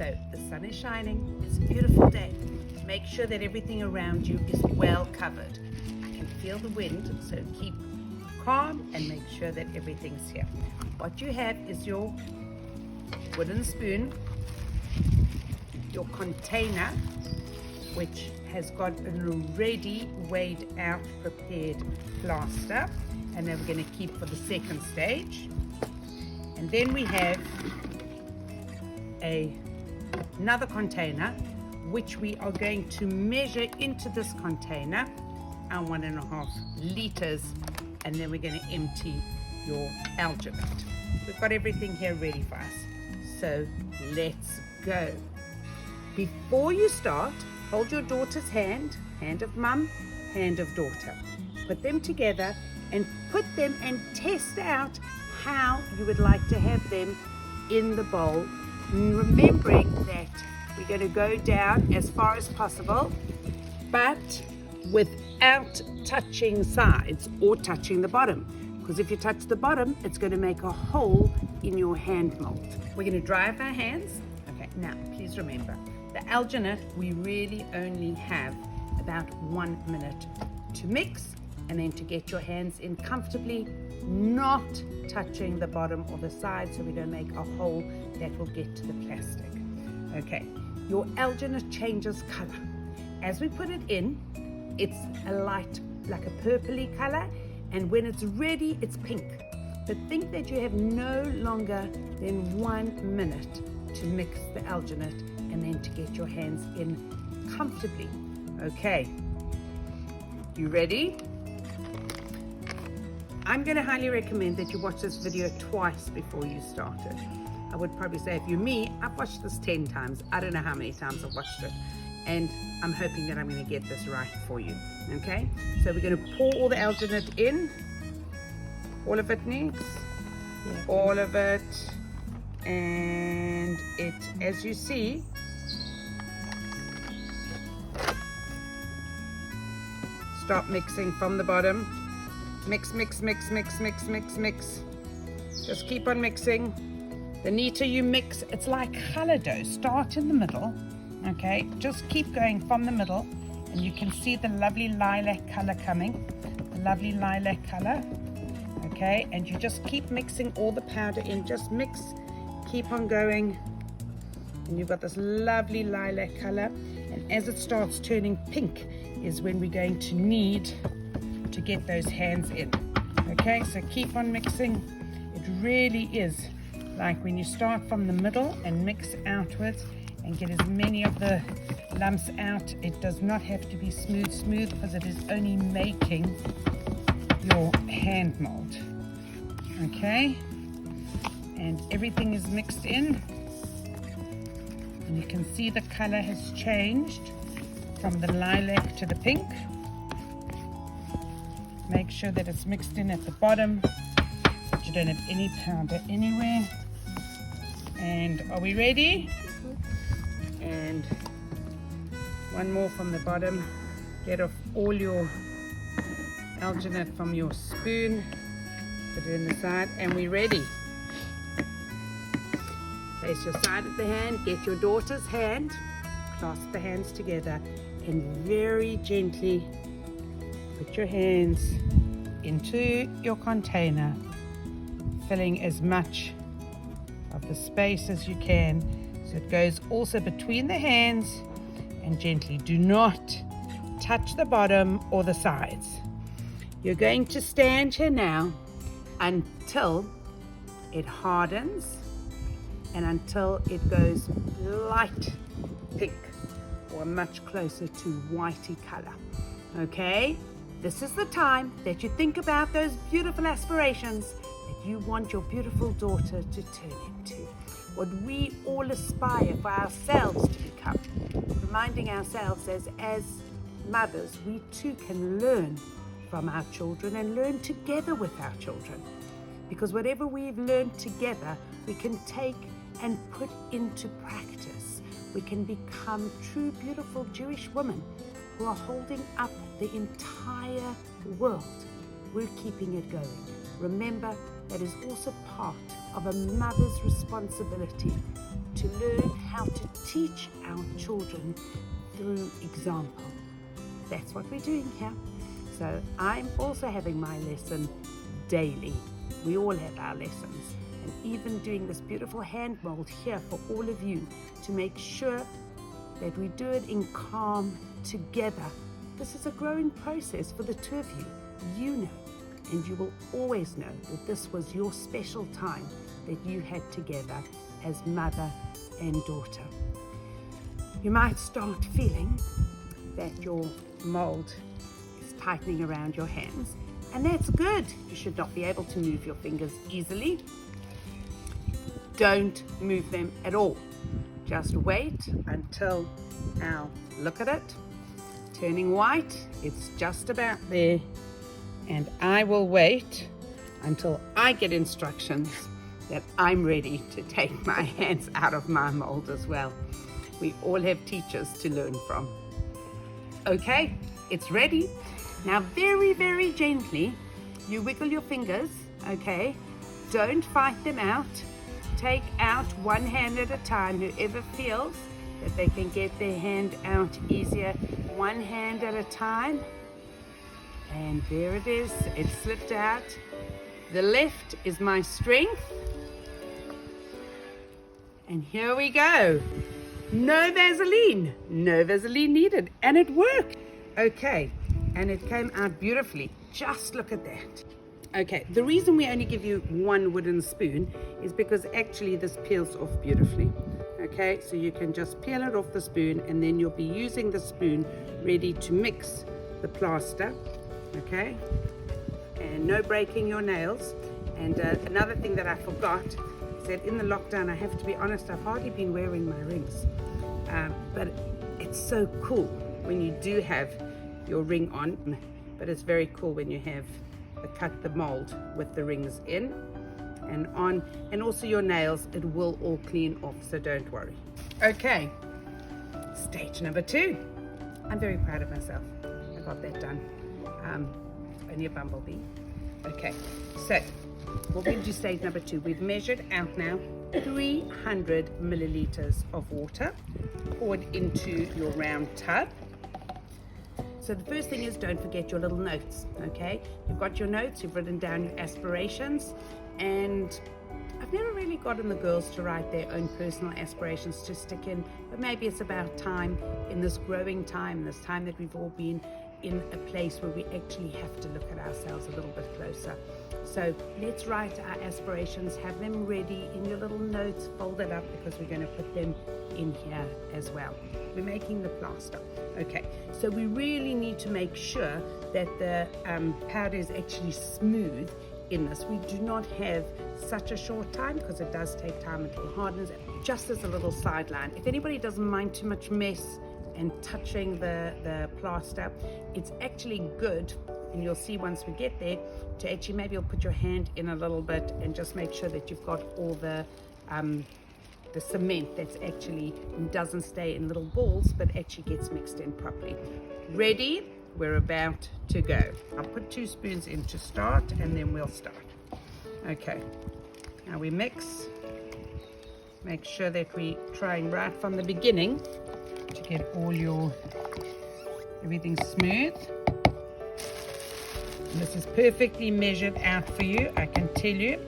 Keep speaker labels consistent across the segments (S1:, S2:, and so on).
S1: So the sun is shining, it's a beautiful day. Make sure that everything around you is well covered. I can feel the wind, so keep calm and make sure that everything's here. What you have is your wooden spoon, your container, which has got an already weighed out prepared plaster, and then we're going to keep for the second stage. And then we have another container, which we are going to measure into this container our 1.5 liters, and then we're going to empty your alginate. We've got everything here ready for us, so let's go. Before you start, hold your daughter's hand, hand of mum, hand of daughter. Put them together and put them and test out how you would like to have them in the bowl, remembering that we're going to go down as far as possible, but without touching sides or touching the bottom, because if you touch the bottom, it's going to make a hole in your hand mold. We're going to dry up our hands. Okay, now please remember, the alginate, we really only have about 1 minute to mix, and then to get your hands in comfortably, not touching the bottom or the side so we don't make a hole that will get to the plastic. Okay, your alginate changes color. As we put it in, it's a light, like a purpley color, and when it's ready, it's pink. But think that you have no longer than 1 minute to mix the alginate and then to get your hands in comfortably. Okay, you ready? I'm going to highly recommend that you watch this video twice before you start it. I would probably say if you're me, I've watched this 10 times. I don't know how many times I've watched it. And I'm hoping that I'm going to get this right for you. Okay? So we're going to pour all the alginate in. All of it, Nix? Yeah. All of it. And it, as you see, start mixing from the bottom. Mix, mix, mix, mix, mix, mix, mix. Just keep on mixing. The neater you mix, it's like challah dough. Start in the middle, okay? Just keep going from the middle, and you can see the lovely lilac color coming. The lovely lilac color, okay? And you just keep mixing all the powder in. Just mix, keep on going. And you've got this lovely lilac color. And as it starts turning pink is when we're going to need to get those hands in. Okay, so keep on mixing. It really is like when you start from the middle and mix outwards and get as many of the lumps out. It does not have to be smooth because it is only making your hand mold. Okay, and everything is mixed in, and you can see the color has changed from the lilac to the pink. Make sure that it's mixed in at the bottom, that you don't have any powder anywhere. And are we ready? And one more from the bottom. Get off all your alginate from your spoon. Put it in the side, and we're ready. Place your side of the hand, get your daughter's hand, clasp the hands together, and very gently put your hands into your container, filling as much of the space as you can, so it goes also between the hands, and gently do not touch the bottom or the sides. You're going to stand here now until it hardens and until it goes light pink or much closer to whitey color. Okay? This is the time that you think about those beautiful aspirations that you want your beautiful daughter to turn into. What we all aspire for ourselves to become. Reminding ourselves as mothers, we too can learn from our children and learn together with our children. Because whatever we've learned together, we can take and put into practice. We can become true, beautiful Jewish women who are holding up the entire world. We're keeping it going. Remember, that is also part of a mother's responsibility to learn how to teach our children through example. That's what we're doing here. So I'm also having my lesson daily. We all have our lessons. And even doing this beautiful hand mold here for all of you to make sure that we do it in calm together. This is a growing process for the two of you. You know, and you will always know that this was your special time that you had together as mother and daughter. You might start feeling that your mold is tightening around your hands, and that's good. You should not be able to move your fingers easily. Don't move them at all. Just wait until, now look at it, turning white. It's just about there. And I will wait until I get instructions that I'm ready to take my hands out of my mold as well. We all have teachers to learn from. Okay, it's ready. Now very, very gently, you wiggle your fingers, okay? Don't fight them out. Take out one hand at a time. Whoever feels that they can get their hand out easier, one hand at a time. And there it is, it slipped out. The left is my strength. And here we go. No Vaseline needed, and it worked. Okay, and it came out beautifully. Just look at that. Okay, the reason we only give you one wooden spoon is because actually this peels off beautifully. Okay, so you can just peel it off the spoon, and then you'll be using the spoon ready to mix the plaster. Okay, and no breaking your nails. And another thing that I forgot is that in the lockdown, I have to be honest, I've hardly been wearing my rings. But it's so cool when you do have your ring on, but it's very cool when you have the mold with the rings in and on, and also your nails, it will all clean off, so don't worry. Okay, stage number 2. I'm very proud of myself. I got that done. Only a bumblebee. Okay, so we're going to do stage number 2. We've measured out now 300 milliliters of water poured into your round tub. So the first thing is, don't forget your little notes, okay? You've got your notes, you've written down your aspirations, and I've never really gotten the girls to write their own personal aspirations to stick in, but maybe it's about time in this growing time, this time that we've all been in a place where we actually have to look at ourselves a little bit closer. So let's write our aspirations, have them ready in your little notes, fold it up, because we're going to put them in here as well. We're making the plaster. Okay, so we really need to make sure that the powder is actually smooth in this. We do not have such a short time because it does take time until it hardens. Just as a little sideline, if anybody doesn't mind too much mess and touching the plaster, it's actually good, and you'll see once we get there, to actually maybe you'll put your hand in a little bit and just make sure that you've got all the cement that's actually doesn't stay in little balls but actually gets mixed in properly. Ready? We're about to go. I'll put 2 spoons in to start, and then we'll start. Okay, now we mix. Make sure that we're trying right from the beginning to get everything smooth. And this is perfectly measured out for you, I can tell you.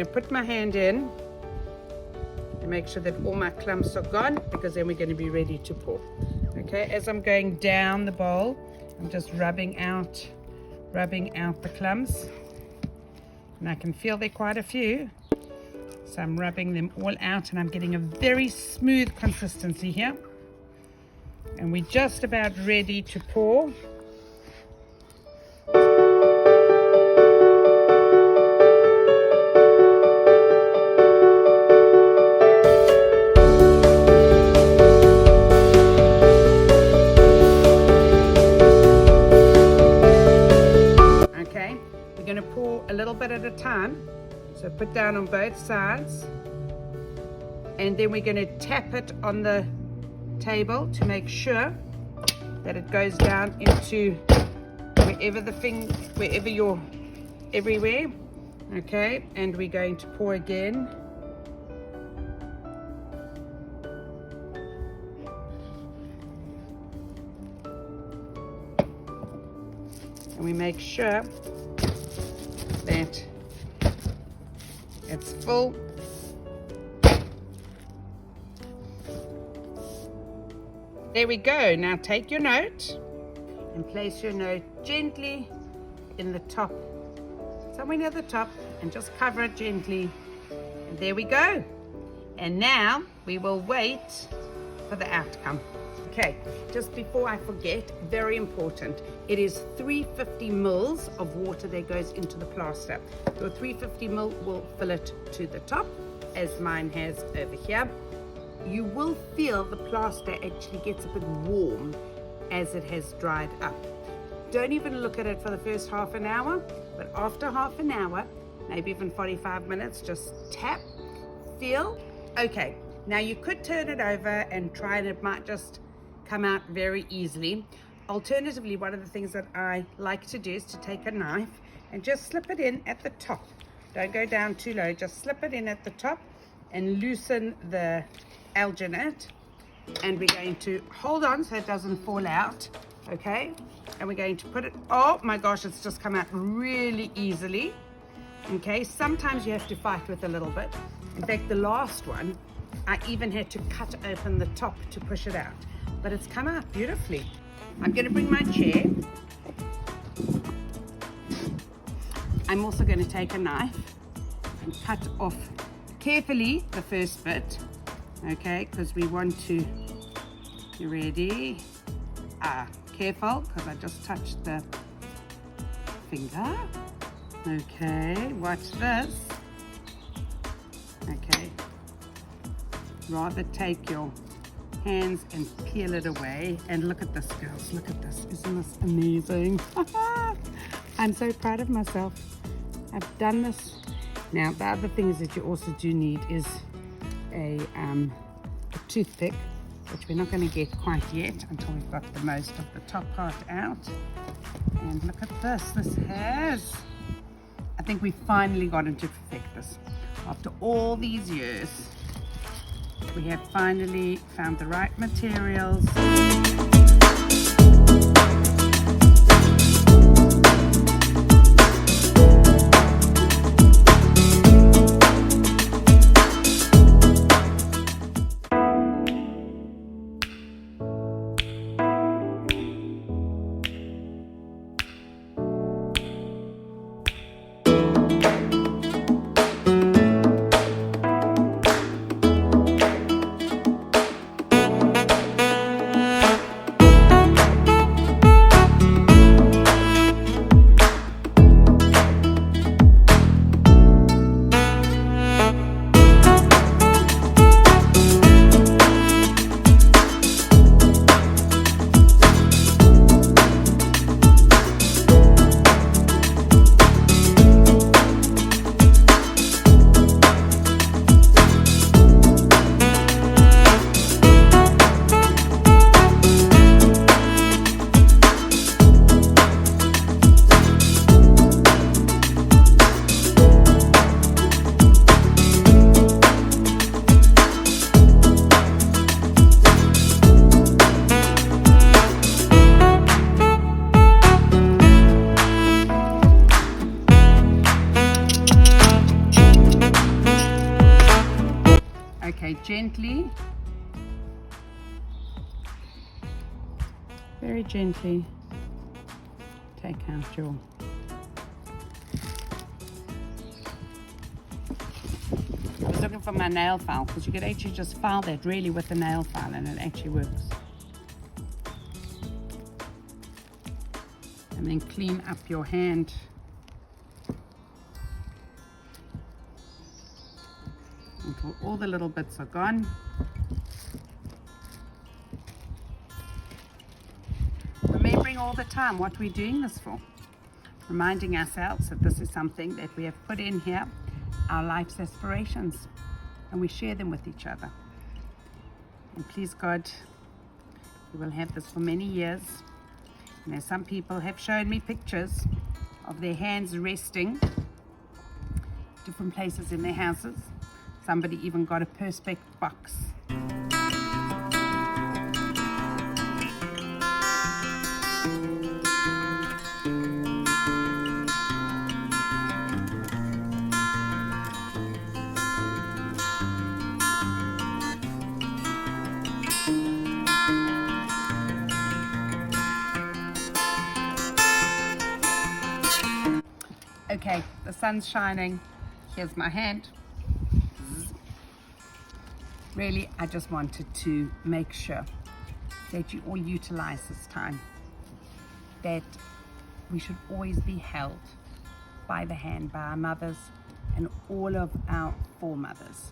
S1: to put my hand in and make sure that all my clumps are gone, because then we're going to be ready to pour. Okay, as I'm going down the bowl, I'm just rubbing out the clumps, and I can feel there are quite a few, so I'm rubbing them all out, and I'm getting a very smooth consistency here, and we're just about ready to pour. A little bit at a time, so put down on both sides, and then we're going to tap it on the table to make sure that it goes down into wherever you're everywhere. Okay, and we're going to pour again. And we make sure that it's full. There we go. Now take your note and place your note gently in the top, somewhere near the top, and just cover it gently. And there we go. And now we will wait for the outcome. Okay, just before I forget, very important, it is 350 mils of water that goes into the plaster. Your 350 mil will fill it to the top, as mine has over here. You will feel the plaster actually gets a bit warm as it has dried up. Don't even look at it for the first half an hour, but after half an hour, maybe even 45 minutes, just tap, feel. Okay, now you could turn it over and try, and it might just come out very easily. Alternatively, one of the things that I like to do is to take a knife and just slip it in at the top. Don't go down too low, just slip it in at the top and loosen the alginate. And we're going to hold on so it doesn't fall out, okay? And we're going to put it, oh my gosh, it's just come out really easily, okay? Sometimes you have to fight with a little bit. In fact, the last one, I even had to cut open the top to push it out. But it's come out beautifully. I'm going to bring my chair. I'm also going to take a knife and cut off carefully the first bit, okay, because we want to, you ready? Careful, because I just touched the finger. Okay, watch this. Okay, rather take your hands and peel it away. And look at this, girls, look at this. Isn't this amazing? I'm so proud of myself. I've done this. Now the other things that you also do need is a toothpick, which we're not going to get quite yet until we've got the most of the top part out. And look at this. I think we finally got into perfect this. After all these years, we have finally found the right materials. Okay, gently, very gently take out your I was looking for my nail file because you could actually just file that really with the nail file and it actually works. And then clean up your hand. Until all the little bits are gone. Remembering all the time what we're doing this for. Reminding ourselves that this is something that we have put in here, our life's aspirations, and we share them with each other. And please God, we will have this for many years. And as some people have shown me pictures of their hands resting different places in their houses. Somebody even got a Perspex box. Okay, the sun's shining. Here's my hand. Really, I just wanted to make sure that you all utilize this time, that we should always be held by the hand by our mothers and all of our foremothers.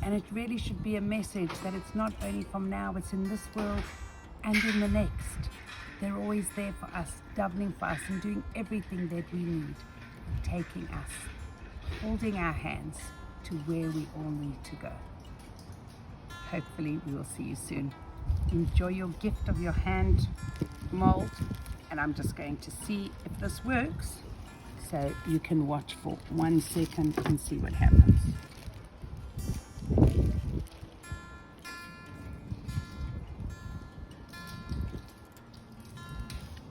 S1: And it really should be a message that it's not only from now, it's in this world and in the next. They're always there for us, davening for us and doing everything that we need, taking us, holding our hands to where we all need to go. Hopefully we will see you soon. Enjoy your gift of your hand mold, and I'm just going to see if this works so you can watch for 1 second and see what happens.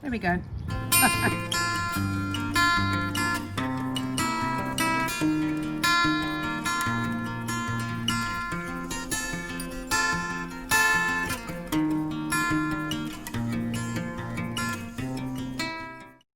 S1: There we go.